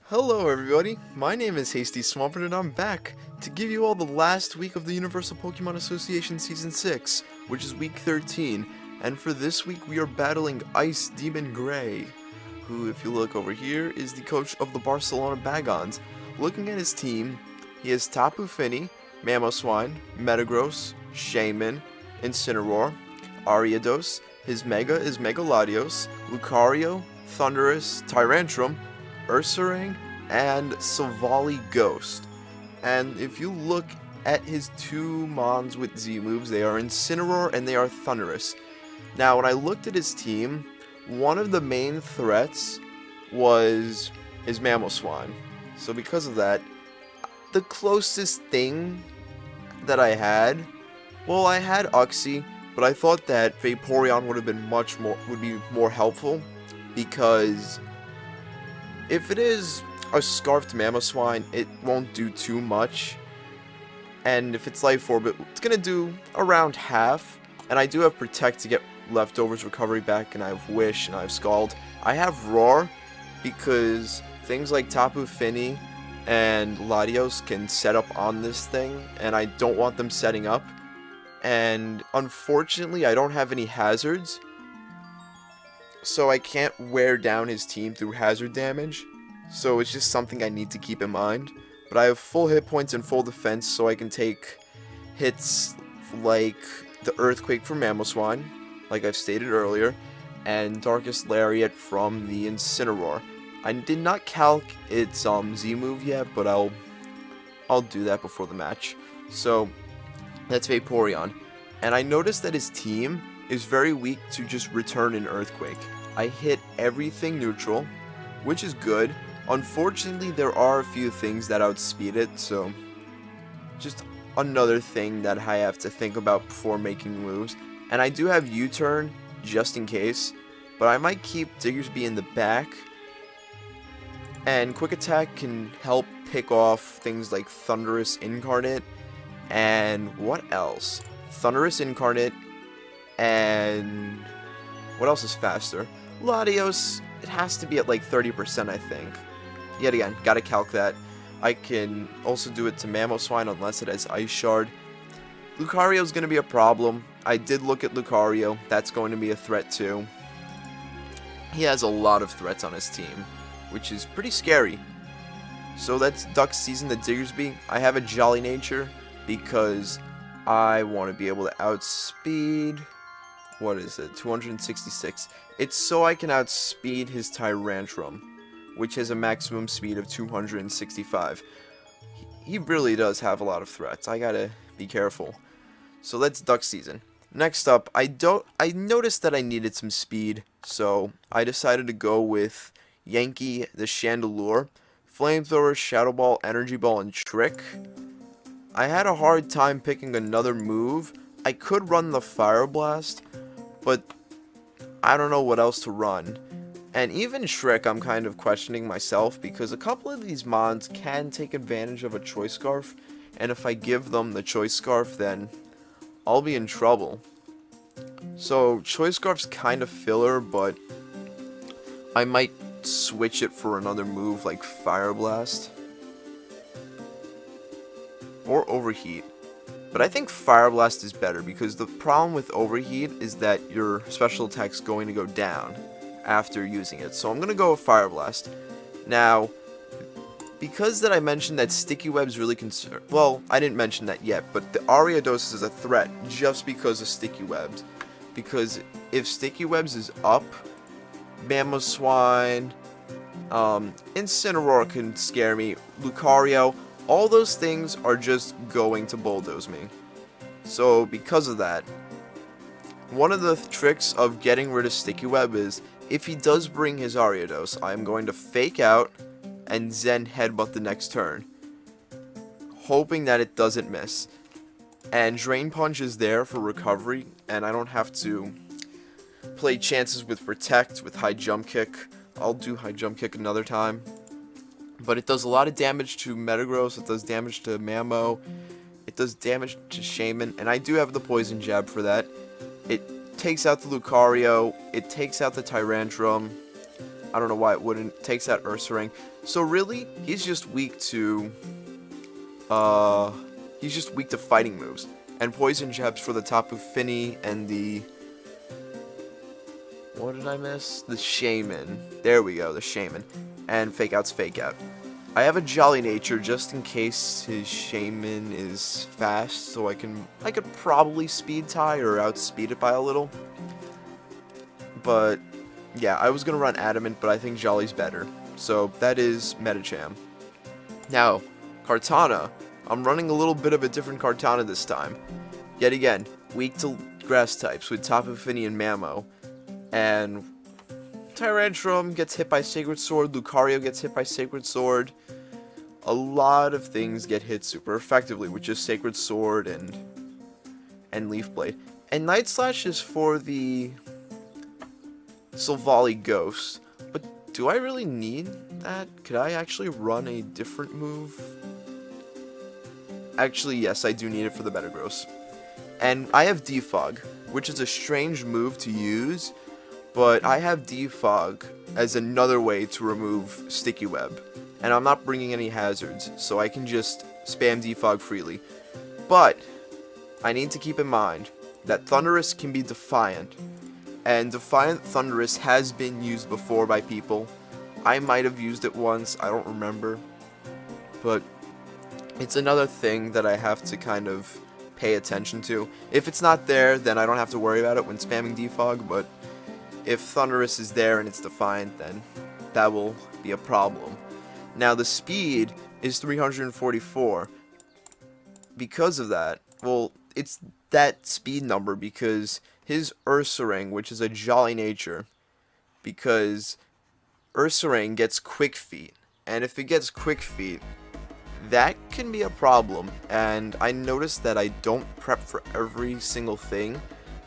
Hello everybody, my name is Hasty Swampert and I'm back to give you all the last week of the Universal Pokemon Association Season 6, which is week 13, and for this week we are battling Ice Demon Gray, who, if you look over here, is the coach of the Barcelona Bagons. Looking at his team, he has Tapu Fini, Mamoswine, Metagross, Shaman, Incineroar, Ariados, his Mega is Megaladios, Lucario, Thundurus, Tyrantrum, Ursaring, and Savali Ghost. And if you look at his two Mons with Z moves, they are Incineroar and they are Thundurus. Now, when I looked at his team, one of the main threats was his Mamoswine. So because of that, the closest thing that I had, well, I had Uxie, but I thought that Vaporeon would be more helpful, because if it is a Scarfed Mamoswine, it won't do too much. And if it's Life Orb, it's going to do around half. And I do have Protect to get Leftovers Recovery back, and I have Wish, and I have Scald. I have Roar, because things like Tapu Fini and Latios can set up on this thing, and I don't want them setting up. And unfortunately, I don't have any hazards, so I can't wear down his team through hazard damage, so it's just something I need to keep in mind. But I have full hit points and full defense, so I can take hits like the Earthquake from Mamoswine, like I've stated earlier, and Darkest Lariat from the Incineroar. I did not calc its Z move yet, but I'll do that before the match. So that's Vaporeon, and I noticed that his team is very weak to just return an Earthquake. I hit everything neutral, which is good. Unfortunately, there are a few things that outspeed it, so just another thing that I have to think about before making moves. And I do have U-turn just in case, but I might keep Diggersby in the back. And Quick Attack can help pick off things like Thundurus Incarnate, and what else? Thundurus Incarnate, and what else is faster? Latios, it has to be at like 30%, I think. Yet again, gotta calc that. I can also do it to Mamoswine unless it has Ice Shard. Lucario's gonna be a problem. I did look at Lucario, that's going to be a threat too. He has a lot of threats on his team, which is pretty scary. So that's Duck Season to Diggersby. I have a Jolly Nature because I want to be able to outspeed, what is it, 266. It's so I can outspeed his Tyrantrum, which has a maximum speed of 265. He really does have a lot of threats. I gotta be careful. So that's Duck Season. Next up, I noticed that I needed some speed, so I decided to go with Yankee the Chandelure, Flamethrower, Shadow Ball, Energy Ball, and Trick. I had a hard time picking another move. I could run the Fire Blast, but I don't know what else to run. And even Shrek, I'm kind of questioning myself, because a couple of these mons can take advantage of a Choice Scarf, and if I give them the Choice Scarf, then I'll be in trouble. So Choice Scarf's kind of filler, but I might switch it for another move like Fire Blast or Overheat. But I think Fire Blast is better, because the problem with Overheat is that your special attack's going to go down after using it. So I'm going to go with Fire Blast. Now, because that I mentioned that Sticky Web's really concerned, well, I didn't mention that yet, but the Ariados is a threat just because of Sticky Webs. Because if Sticky Webs is up, Mamoswine, Incineroar can scare me, Lucario, all those things are just going to bulldoze me. So because of that, one of the tricks of getting rid of Sticky Web is, if he does bring his Ariados, I'm going to Fake Out and Zen Headbutt the next turn, hoping that it doesn't miss. And Drain Punch is there for recovery, and I don't have to play chances with Protect, with High Jump Kick. I'll do High Jump Kick another time. But it does a lot of damage to Metagross, it does damage to Mamo, it does damage to Shaman, and I do have the Poison Jab for that. It takes out the Lucario, it takes out the Tyrantrum, I don't know why it wouldn't, takes out Ursaring. So really, he's just weak to fighting moves. And poison jabs for the Tapu Fini and the... What did I miss? The Shaman. There we go, the Shaman. And Fake Out's Fake Out. I have a Jolly Nature just in case his Shaman is fast, so I could probably speed tie or outspeed it by a little. But yeah, I was gonna run Adamant, but I think Jolly's better. So that is Metacham. Now, Kartana. I'm running a little bit of a different Kartana this time. Yet again, weak to grass types with Tapu Fini and Mammo. And Tyrantrum gets hit by Sacred Sword, Lucario gets hit by Sacred Sword. A lot of things get hit super effectively, which is Sacred Sword and Leaf Blade. And Night Slash is for the Silvally Ghost. But do I really need that? Could I actually run a different move? Actually, yes, I do need it for the Metagross. And I have Defog, which is a strange move to use, but I have Defog as another way to remove Sticky Web. And I'm not bringing any hazards, so I can just spam Defog freely. But I need to keep in mind that Thundurus can be Defiant. And Defiant Thundurus has been used before by people. I might have used it once, I don't remember. But it's another thing that I have to kind of pay attention to. If it's not there, then I don't have to worry about it when spamming Defog, but if Thundurus is there and it's Defiant, then that will be a problem. Now the speed is 344. Because of that, well, it's that speed number because his Ursaring, which is a Jolly Nature, because Ursaring gets Quick Feet, and if it gets Quick Feet, that can be a problem. And I noticed that I don't prep for every single thing,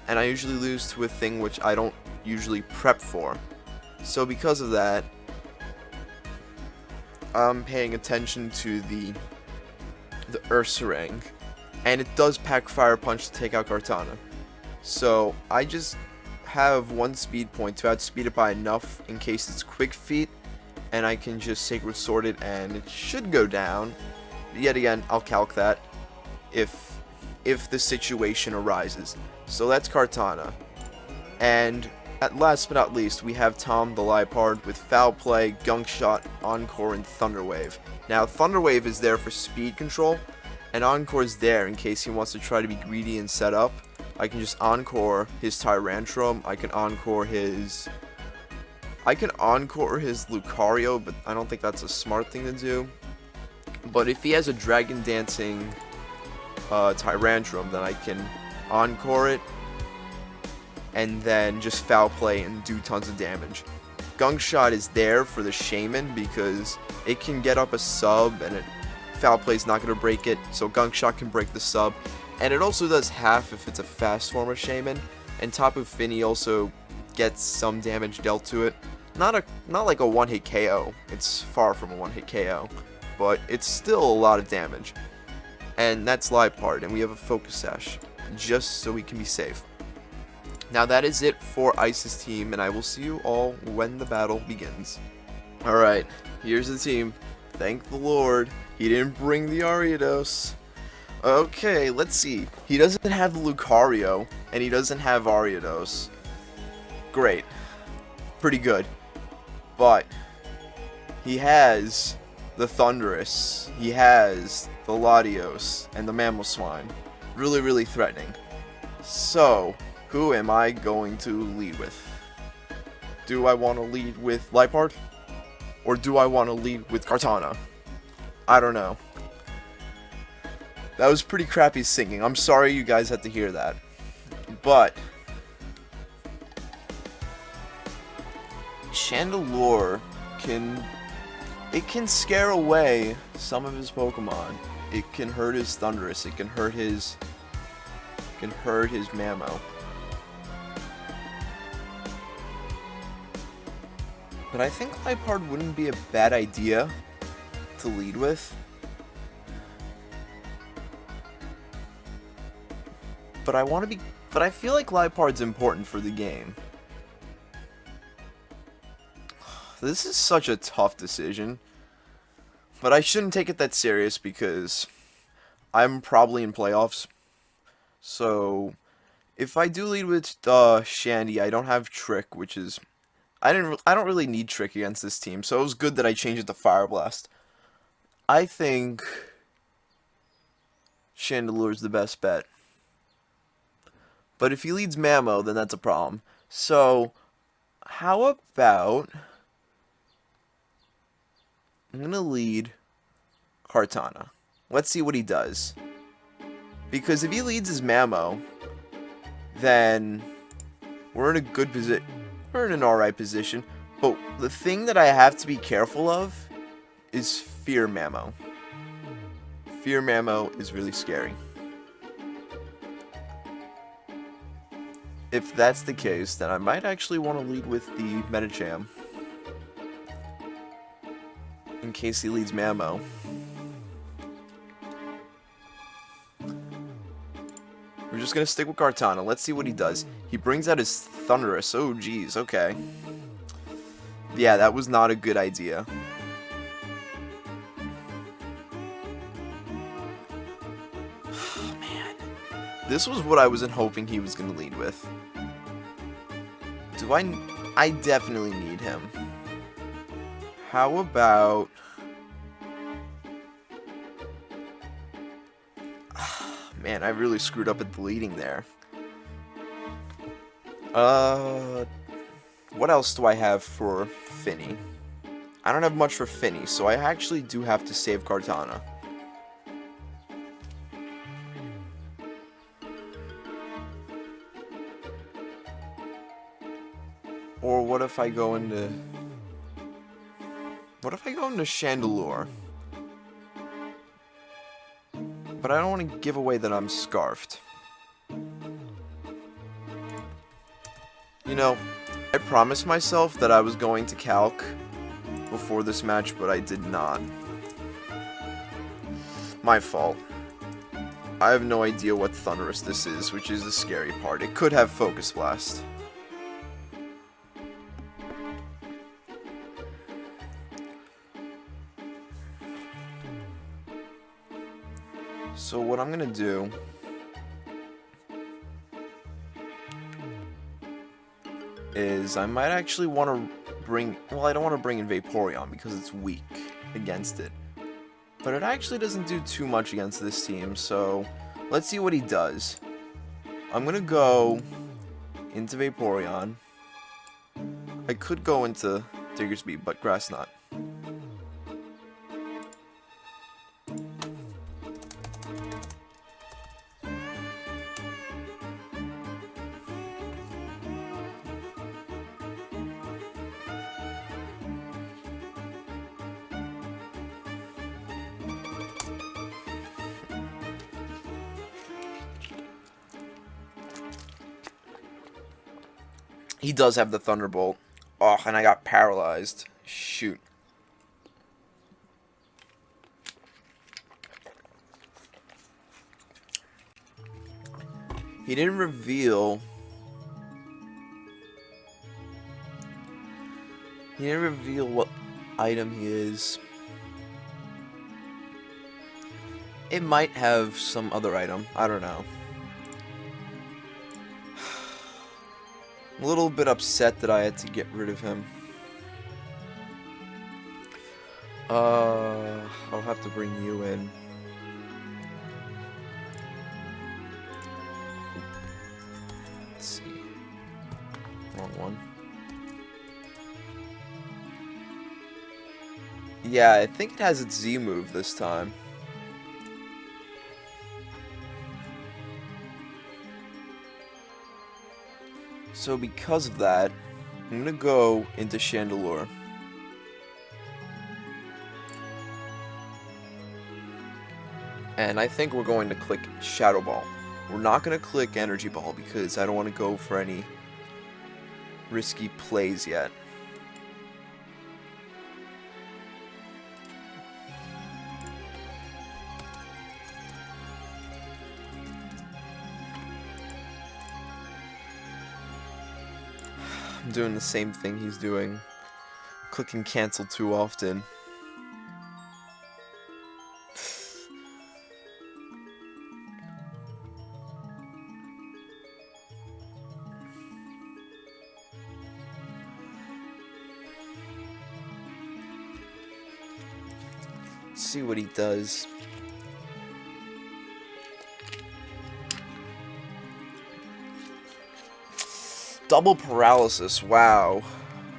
and I usually lose to a thing which I don't usually prep for. So because of that, I'm paying attention to the Ursaring, and it does pack Fire Punch to take out Kartana. So I just have one speed point to outspeed it by enough in case it's Quick Feet, and I can just Sacred Sword it and it should go down. Yet again, I'll calc that if the situation arises. So that's Kartana. And at last but not least, we have Tom the Liepard with Foul Play, Gunk Shot, Encore, and Thunder Wave. Now, Thunder Wave is there for speed control, and Encore is there in case he wants to try to be greedy and set up. I can just Encore his Tyrantrum, I can Encore his Lucario, but I don't think that's a smart thing to do. But if he has a Dragon Dancing Tyrantrum, then I can Encore it, and then just Foul Play and do tons of damage. Gunk Shot is there for the Shaman because it can get up a sub, and Foul Play is not going to break it, so Gunk Shot can break the sub. And it also does half if it's a fast form of Shaman, and Tapu Fini also gets some damage dealt to it. Not like a one-hit KO, it's far from a one-hit KO, but it's still a lot of damage. And that's Liepard, and we have a Focus Sash, just so we can be safe. Now that is it for Ice's team, and I will see you all when the battle begins. Alright, here's the team. Thank the Lord, he didn't bring the Ariados. Okay, let's see. He doesn't have the Lucario, and he doesn't have Ariados. Great. Pretty good. But he has the Thundurus, he has the Latios, and the Mamoswine. Really, really threatening. So, who am I going to lead with? Do I want to lead with Liepard? Or do I want to lead with Kartana? I don't know. That was pretty crappy singing. I'm sorry you guys had to hear that. But Chandelure can scare away some of his Pokemon. It can hurt his Thundurus. It can hurt his Mammo. But I think Liepard wouldn't be a bad idea to lead with. But I feel like Liepard's important for the game. This is such a tough decision. But I shouldn't take it that serious because I'm probably in playoffs. So if I do lead with Shandy, I don't have Trick, which is I don't really need Trick against this team. So it was good that I changed it to Fire Blast. I think Chandelure's the best bet. But if he leads Mamo, then that's a problem. So how about I'm going to lead Kartana. Let's see what he does. Because if he leads his Mamo, then we're in a good position. We're in an alright position. But the thing that I have to be careful of is Fear Mamo. Fear Mamo is really scary. If that's the case, then I might actually want to lead with the Medicham. In case he leads Mamo. We're just going to stick with Kartana. Let's see what he does. He brings out his Thunderous. Oh, geez. Okay. Yeah, that was not a good idea. Man. This was what I wasn't hoping he was going to lead with. I definitely need him. How about... Man, I really screwed up at the leading there. What else do I have for Finny? I don't have much for Finny, so I actually do have to save Kartana. Or what if I go into... What if I go into Chandelure? But I don't want to give away that I'm Scarfed. You know, I promised myself that I was going to Calc before this match, but I did not. My fault. I have no idea what Thunderous this is, which is the scary part. It could have Focus Blast. So what I'm gonna do is I might actually want to bring, well, I don't want to bring in Vaporeon because it's weak against it. But it actually doesn't do too much against this team, so let's see what he does. I'm gonna go into Vaporeon. I could go into Diggersby, but Grass Knot. He does have the Thunderbolt. Oh, and I got paralyzed. Shoot. He didn't reveal... He didn't reveal what item he is. It might have some other item. I don't know. A little bit upset that I had to get rid of him. I'll have to bring you in. Let's see. Wrong one. Yeah, I think it has its Z move this time. So because of that, I'm gonna go into Chandelure. And I think we're going to click Shadow Ball. We're not gonna click Energy Ball because I don't want to go for any risky plays yet. I'm doing the same thing he's doing. Clicking cancel too often. Let's see what he does. Double paralysis, wow.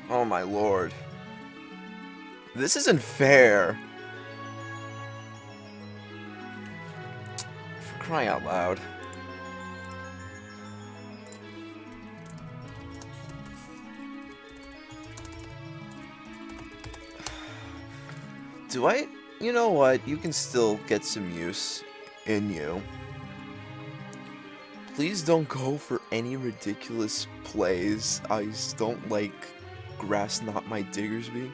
Oh my lord. This isn't fair. For crying out loud. Do I? You know what? You can still get some use in you. Please don't go for any ridiculous plays. I just don't like grass not my Diggersby.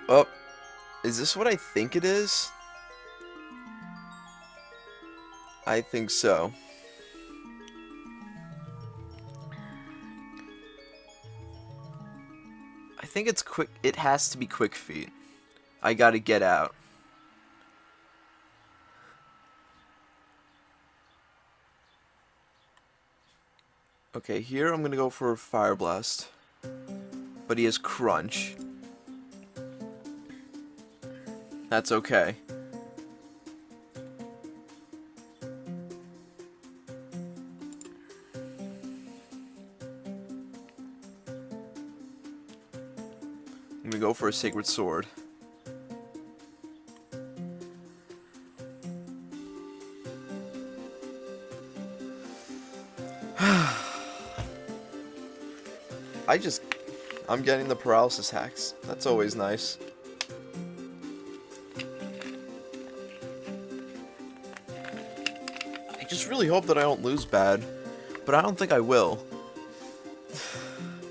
Oh, is this what I think it is? I think so. I think it's quick. It has to be quick feet. I gotta get out. Okay, here I'm gonna go for a Fire Blast. But he has Crunch. That's okay. I'm gonna go for a Sacred Sword. I'm getting the paralysis hacks. That's always nice. I just really hope that I don't lose bad, but I don't think I will.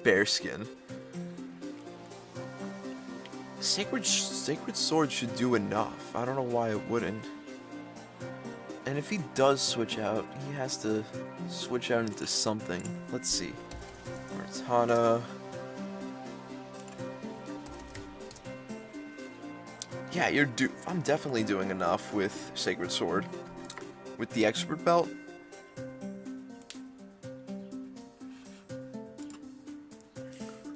Bearskin. Sacred Sword should do enough. I don't know why it wouldn't. And if he does switch out, he has to switch out into something. Let's see. Cortana. Yeah, I'm definitely doing enough with Sacred Sword. With the Expert Belt.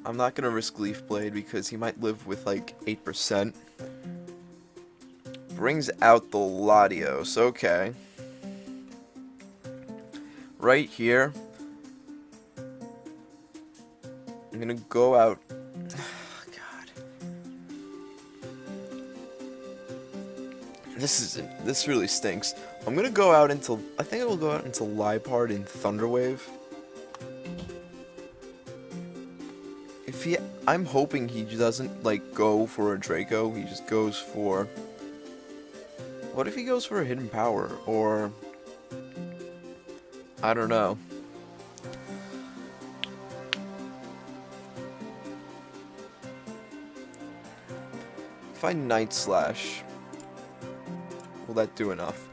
I'm not gonna risk Leaf Blade because he might live with like 8%. Brings out the Latios, okay. Right here. I'm gonna go out. This really stinks. I'm gonna go out into. I think I will go out into Liepard and Thunderwave. I'm hoping he doesn't like go for a Draco. He just goes for. What if he goes for a Hidden Power or? I don't know. If I Night Slash. Will that do enough?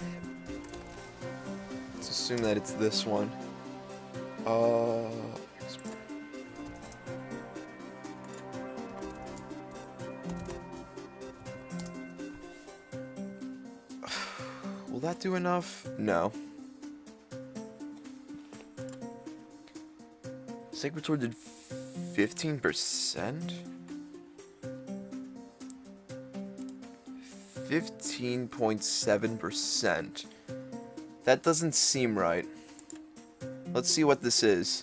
Let's assume that it's this one. Will that do enough? No. Sacred Sword did 15%? 15.7%. That doesn't seem right. Let's see what this is.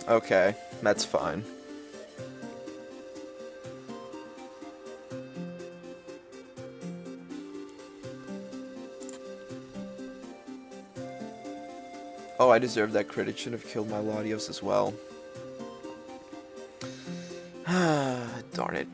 Okay. That's fine. Oh, I deserve that crit. It should have killed my Latios as well. Darn it.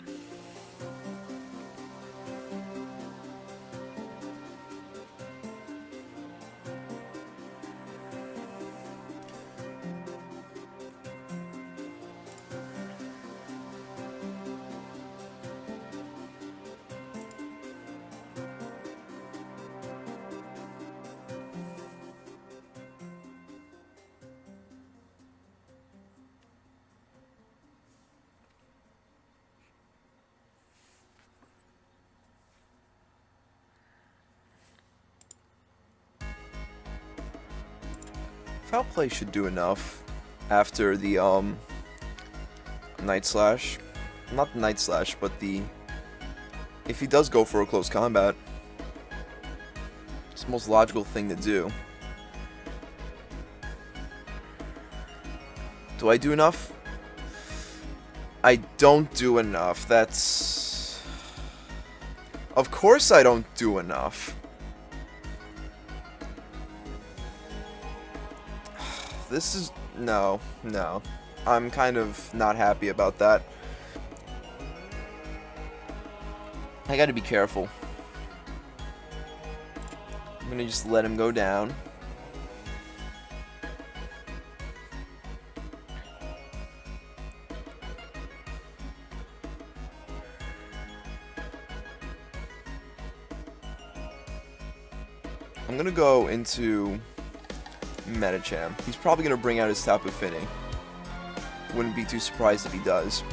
Foul play should do enough after the Night Slash. Not the Night Slash, but the... If he does go for a close combat, it's the most logical thing to do. Do I do enough? I don't do enough. That's... Of course I don't do enough. This is... No. I'm kind of not happy about that. I gotta be careful. I'm gonna just let him go down. I'm gonna go into Metacham. He's probably gonna bring out his Tapu Fini. Wouldn't be too surprised if he does.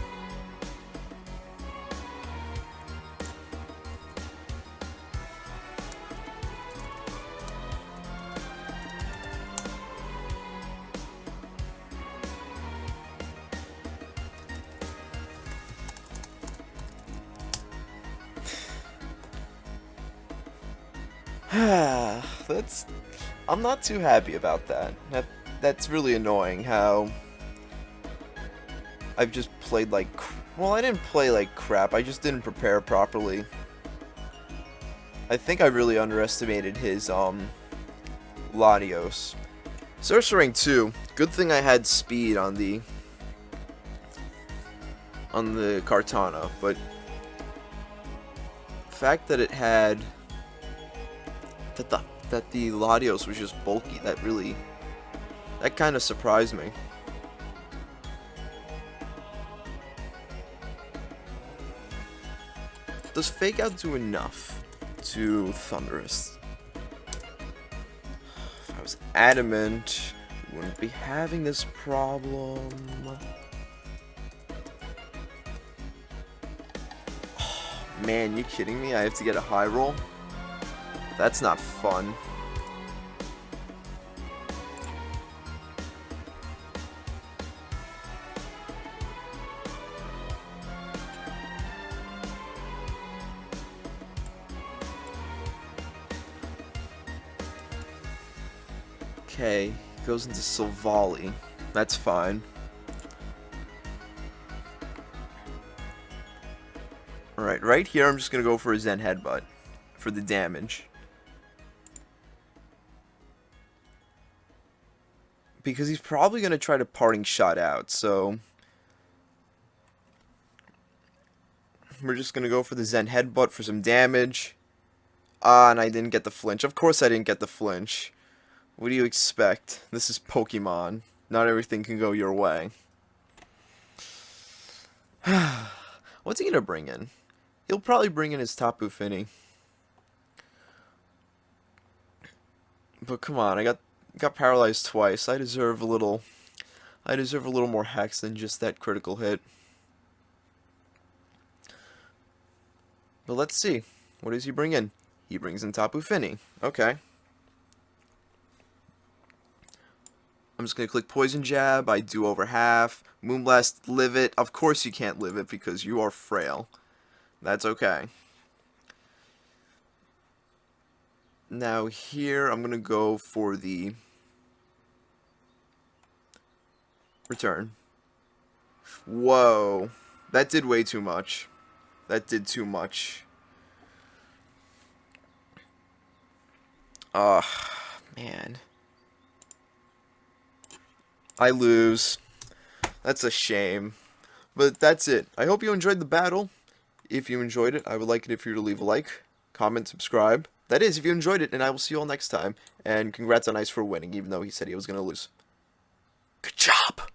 I'm not too happy about that. That's really annoying how I've just played like... Well, I didn't play like crap. I just didn't prepare properly. I think I really underestimated his Latios. Sorcering 2. Good thing I had speed on the Kartana, but the fact that it had that the Latios was just bulky, that kind of surprised me. Does Fake Out do enough to Thundurus? If I was adamant, we wouldn't be having this problem. Oh, man, you kidding me? I have to get a high roll? That's not fun. Okay, goes into Silvally. That's fine. Alright, right here I'm just gonna go for a Zen Headbutt for the damage. Because he's probably going to try to Parting Shot out, so we're just going to go for the Zen Headbutt for some damage. Ah, and I didn't get the flinch. Of course I didn't get the flinch. What do you expect? This is Pokemon. Not everything can go your way. What's he going to bring in? He'll probably bring in his Tapu Fini. But come on, I got paralyzed twice. I deserve a little more hex than just that critical hit. But let's see. What does he bring in? He brings in Tapu Fini. Okay. I'm just going to click Poison Jab. I do over half. Moonblast, live it. Of course you can't live it because you are frail. That's okay. Now here I'm going to go for the return. Whoa. That did way too much. That did too much. Man. I lose. That's a shame. But that's it. I hope you enjoyed the battle. If you enjoyed it, I would like it if you were to leave a like, comment, subscribe. That is, if you enjoyed it, and I will see you all next time. And congrats on Ice for winning, even though he said he was going to lose. Good job!